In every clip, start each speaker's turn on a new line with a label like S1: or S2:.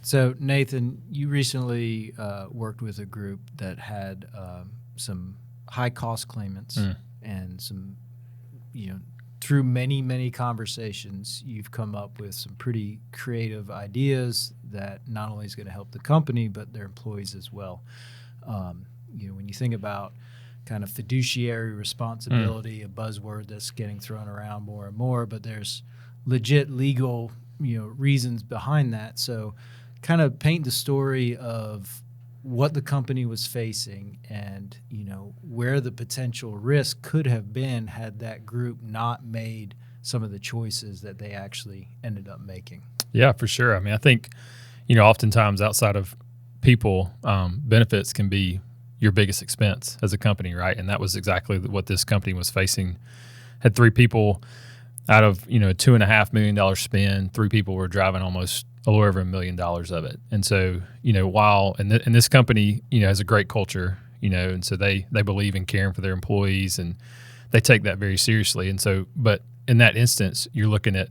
S1: So, Nathan, you recently worked with a group that had some high-cost claimants and some, through many, many conversations, you've come up with some pretty creative ideas that not only is going to help the company, but their employees as well. When you think about kind of fiduciary responsibility, a buzzword that's getting thrown around more and more, but there's legit legal, reasons behind that. So kind of paint the story of what the company was facing and, where the potential risk could have been had that group not made some of the choices that they actually ended up making.
S2: Yeah, for sure. I mean, I think, oftentimes outside of people, benefits can be your biggest expense as a company, right? And that was exactly what this company was facing. Had 3 people out of, a $2.5 million spend, 3 people were driving almost a little over $1 million of it. And so, while, and this company, has a great culture, and so they believe in caring for their employees and they take that very seriously. And so, but in that instance, you're looking at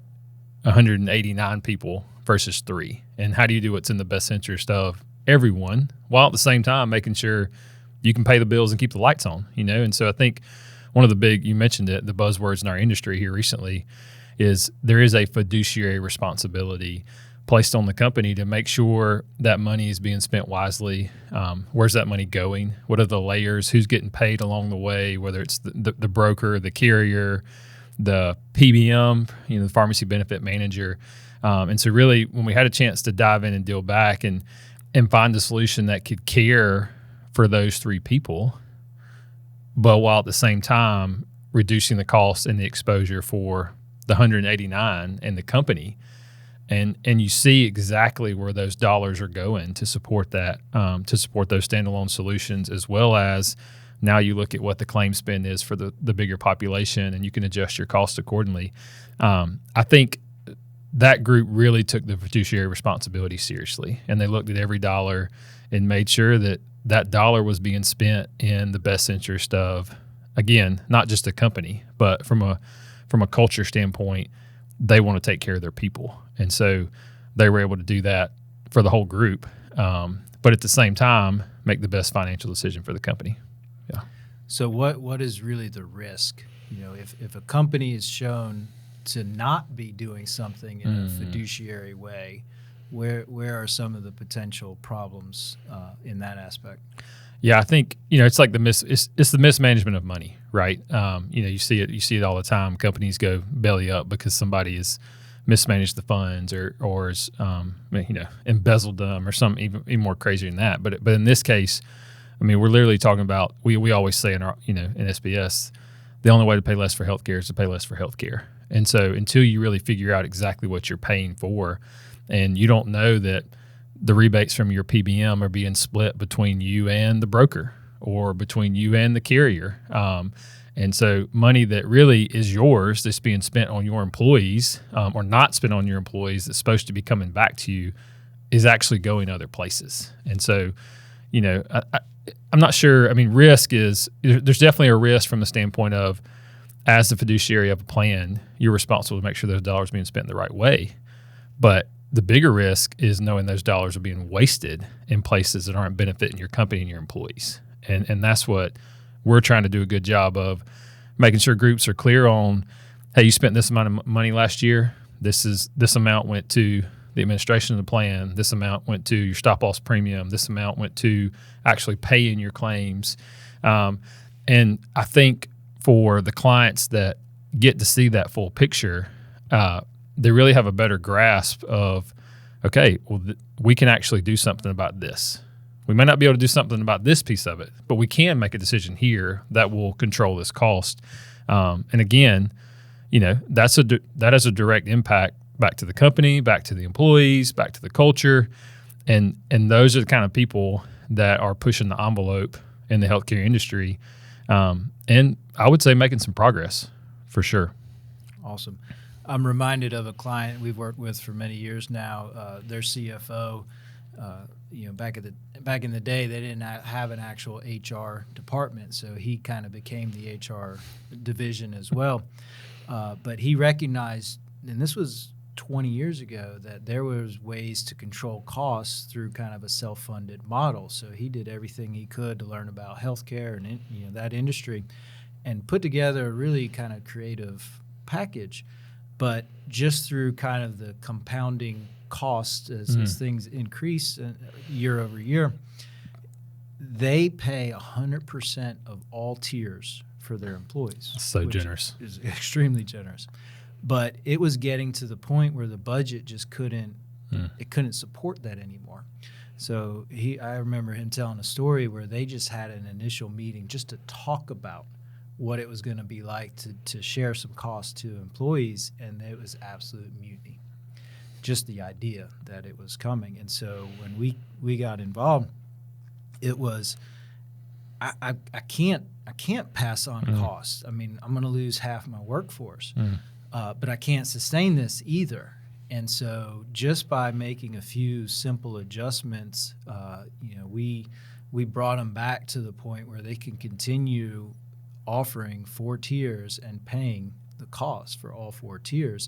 S2: 189 people versus 3. And how do you do what's in the best interest of everyone while at the same time making sure you can pay the bills and keep the lights on, And so I think one of the big, you mentioned it, the buzzwords in our industry here recently is there is a fiduciary responsibility placed on the company to make sure that money is being spent wisely. Where's that money going? What are the layers? Who's getting paid along the way, whether it's the broker, the carrier, the PBM, the pharmacy benefit manager. And so really when we had a chance to dive in and deal back and find a solution that could care for those 3 people, but while at the same time reducing the cost and the exposure for the 189 and the company, and you see exactly where those dollars are going to support that, to support those standalone solutions, as well as now you look at what the claim spend is for the bigger population, and you can adjust your cost accordingly. I think that group really took the fiduciary responsibility seriously, and they looked at every dollar and made sure that that dollar was being spent in the best interest of, again, not just the company, but from a culture standpoint, they want to take care of their people. And so they were able to do that for the whole group, but at the same time, make the best financial decision for the company. Yeah.
S1: So what is really the risk? If a company is shown to not be doing something in a fiduciary way, where are some of the potential problems in that aspect?
S2: Yeah, I think it's like it's the mismanagement of money, right? You see it all the time. Companies go belly up because somebody has mismanaged the funds or is embezzled them or something even more crazy than that. But in this case, I mean, we're literally talking about we always say in our in SBS, the only way to pay less for healthcare is to pay less for healthcare. And so until you really figure out exactly what you're paying for, and you don't know that the rebates from your PBM are being split between you and the broker or between you and the carrier. And so money that really is yours that's being spent on your employees or not spent on your employees that's supposed to be coming back to you is actually going other places. And so, I'm not sure. I mean, there's definitely a risk from the standpoint of, as the fiduciary of a plan, you're responsible to make sure those dollars are being spent the right way. But the bigger risk is knowing those dollars are being wasted in places that aren't benefiting your company and your employees. And that's what we're trying to do a good job of, making sure groups are clear on, hey, you spent this amount of money last year. This amount went to the administration of the plan. This amount went to your stop loss premium. This amount went to actually paying your claims. And I think for the clients that get to see that full picture, they really have a better grasp of, okay, well, we can actually do something about this. We may not be able to do something about this piece of it, but we can make a decision here that will control this cost. And again, that has a direct impact back to the company, back to the employees, back to the culture. And those are the kind of people that are pushing the envelope in the healthcare industry. And I would say making some progress for sure.
S1: Awesome. I'm reminded of a client we've worked with for many years now. Their CFO, back in the day, they didn't have an actual HR department, so he kind of became the HR division as well. But he recognized, and this was 20 years ago that there was ways to control costs through kind of a self-funded model. So he did everything he could to learn about healthcare and that industry, and put together a really kind of creative package. But just through kind of the compounding costs as things increase year over year, they pay 100% of all tiers for their employees.
S2: So generous.
S1: Is extremely generous. But it was getting to the point where the budget just couldn't support that anymore. So I remember him telling a story where they just had an initial meeting just to talk about what it was going to be like to share some costs to employees, and it was absolute mutiny. Just the idea that it was coming. And so when we got involved, it was I can't pass on costs. I mean, I'm going to lose half my workforce. But I can't sustain this either. And so just by making a few simple adjustments, we brought them back to the point where they can continue offering 4 tiers and paying the cost for all 4 tiers.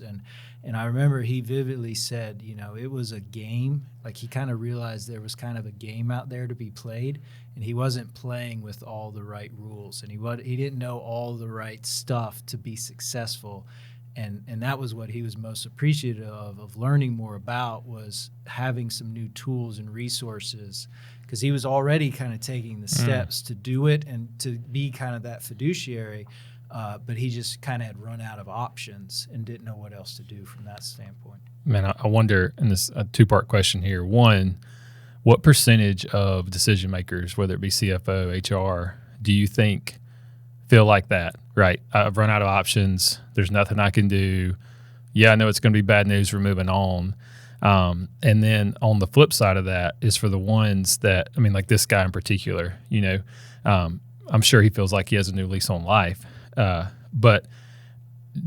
S1: And I remember he vividly said, it was a game. Like, he kind of realized there was kind of a game out there to be played, and he wasn't playing with all the right rules, and he didn't know all the right stuff to be successful. And that was what he was most appreciative of learning more about, was having some new tools and resources, because he was already kind of taking the steps to do it and to be kind of that fiduciary, but he just kind of had run out of options and didn't know what else to do from that standpoint.
S2: Man, I wonder, in this a 2-part question here. One, what percentage of decision makers, whether it be CFO, HR, do you think feel like that? Right. I've run out of options. There's nothing I can do. Yeah, I know it's going to be bad news. We're moving on. And then on the flip side of that is for the ones that, like this guy in particular, I'm sure he feels like he has a new lease on life. But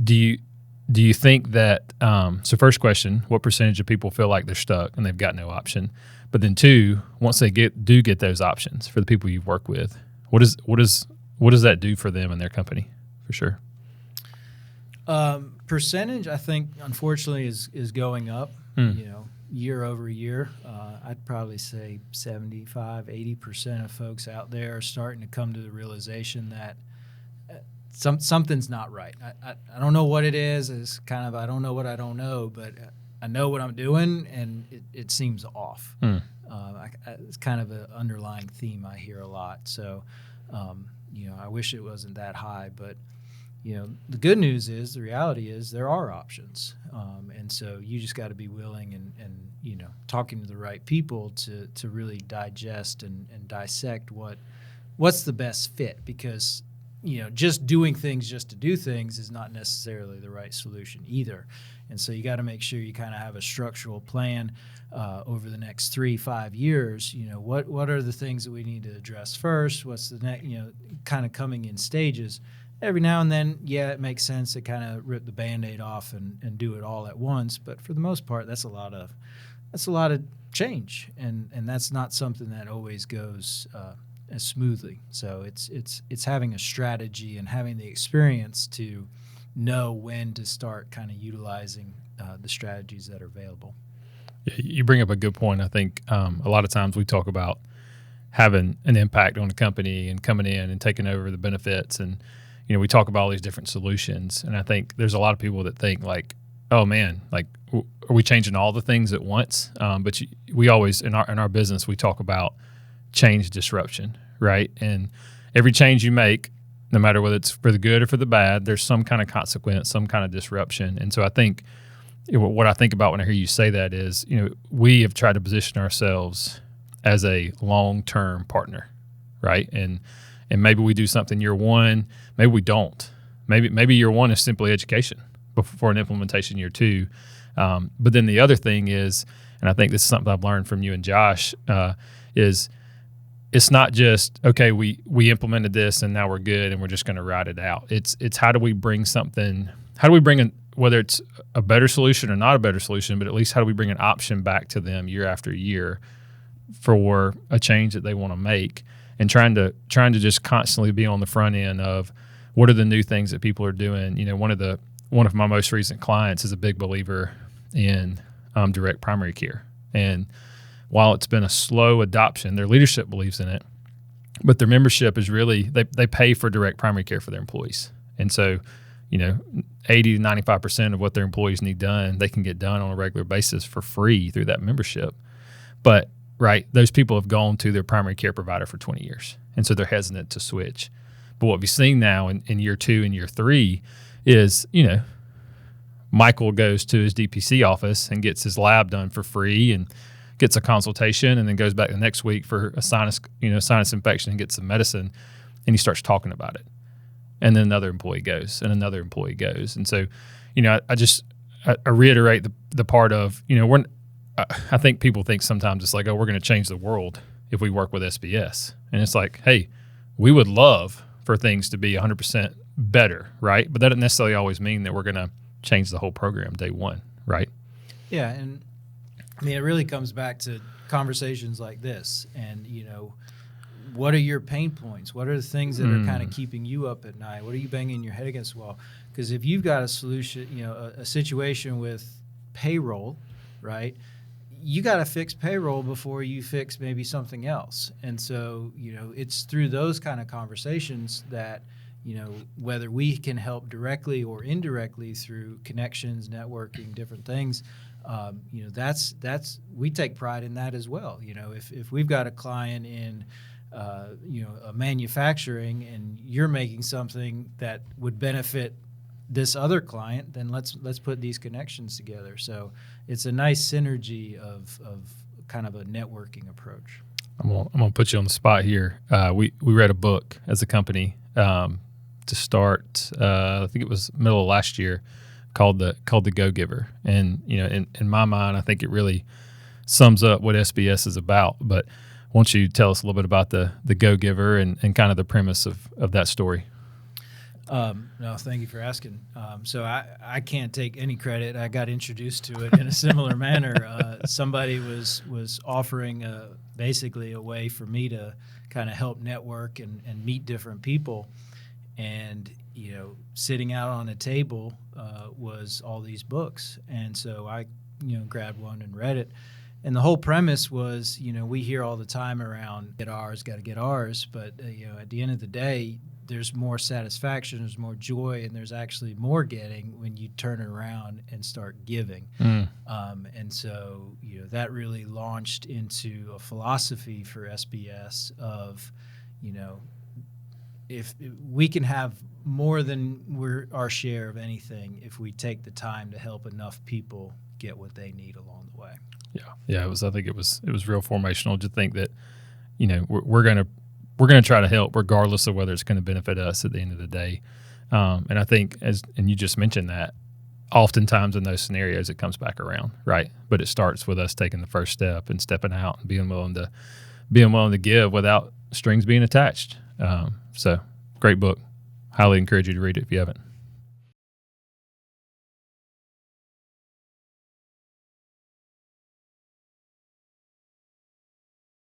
S2: do you think that, so first question, what percentage of people feel like they're stuck and they've got no option? But then 2, once they do get those options, for the people you've worked with, what does that do for them and their company, for sure?
S1: Percentage, I think, unfortunately, is going up, year over year. I'd probably say 75, 80% of folks out there are starting to come to the realization that something's not right. I don't know what it is. It's kind of, I don't know what I don't know, but I know what I'm doing, and it seems off. It's kind of an underlying theme I hear a lot. So, I wish it wasn't that high, but the good news is, the reality is, there are options, and so you just got to be willing and talking to the right people to really digest and dissect what's the best fit, because just doing things just to do things is not necessarily the right solution either. And so you got to make sure you kind of have a structural plan over the next 3-5 years. What are the things that we need to address first? What's the next, kind of coming in stages. Every now and then, it makes sense to kind of rip the Band-Aid off and do it all at once. But for the most part, that's a lot of change, and that's not something that always goes as smoothly. So it's having a strategy and having the experience to know when to start kind of utilizing the strategies that are available.
S2: Yeah, you bring up a good point. I think a lot of times we talk about having an impact on the company and coming in and taking over the benefits, and we talk about all these different solutions. And I think there's a lot of people that think like, oh man, like, are we changing all the things at once? But we always, in our business, we talk about change disruption, right? And every change you make, no matter whether it's for the good or for the bad, there's some kind of consequence, some kind of disruption. And so I think what I think about when I hear you say that is, we have tried to position ourselves as a long-term partner, right? And maybe we do something year 1, maybe we don't. Maybe year 1 is simply education before an implementation year 2. But then the other thing is, and I think this is something I've learned from you and Josh, is it's not just, okay, we implemented this and now we're good and we're just going to ride it out. It's how do we bring whether it's a better solution or not a better solution, but at least how do we bring an option back to them year after year for a change that they want to make, and trying to just constantly be on the front end of what are the new things that people are doing. One of my most recent clients is a big believer in direct primary care. And while it's been a slow adoption, their leadership believes in it, but their membership is really, they pay for direct primary care for their employees. And so, 80 to 95% of what their employees need done, they can get done on a regular basis for free through that membership. But, right, those people have gone to their primary care provider for 20 years. And so they're hesitant to switch. But what we've seen now in year 2 and year 3 is, Michael goes to his DPC office and gets his lab done for free and gets a consultation, and then goes back the next week for a sinus infection and gets some medicine, and he starts talking about it. And then another employee goes, and another employee goes. And so, I reiterate the part of, I think people think sometimes it's like, oh, we're going to change the world if we work with SBS. And it's like, hey, we would love for things to be 100% better, right? But that doesn't necessarily always mean that we're going to change the whole program day one, right?
S1: Yeah, and it really comes back to conversations like this. And, what are your pain points? What are the things that are kind of keeping you up at night? What are you banging your head against the wall? Because if you've got a solution, a situation with payroll, right, you got to fix payroll before you fix maybe something else. And so, it's through those kind of conversations that, whether we can help directly or indirectly through connections, networking, different things, that's we take pride in that as well. If we've got a client in a manufacturing, and you're making something that would benefit this other client, then let's put these connections together. So it's a nice synergy of kind of a networking approach.
S2: I'm gonna put you on the spot here. We read a book as a company to start. I think it was middle of last year, called the Go Giver. And in my mind, I think it really sums up what SBS is about. But why don't you tell us a little bit about the Go Giver and kind of the premise of that story?
S1: No, thank you for asking. So I can't take any credit. I got introduced to it in a similar manner. Somebody was offering basically a way for me to kind of help network and meet different people. And, sitting out on a table was all these books. And so I, grabbed one and read it. And the whole premise was, we hear all the time around got to get ours. But, at the end of the day, there's more satisfaction, there's more joy, and there's actually more getting when you turn it around and start giving. And so, that really launched into a philosophy for SBS of, if we can have more than our share of anything if we take the time to help enough people get what they need along the way.
S2: Yeah. I think it was real formational to think that, we're gonna try to help regardless of whether it's going to benefit us at the end of the day. And I think, and you just mentioned that, oftentimes in those scenarios it comes back around, right? But it starts with us taking the first step and stepping out and being willing to give without strings being attached. So great book. Highly encourage you to read it if you haven't.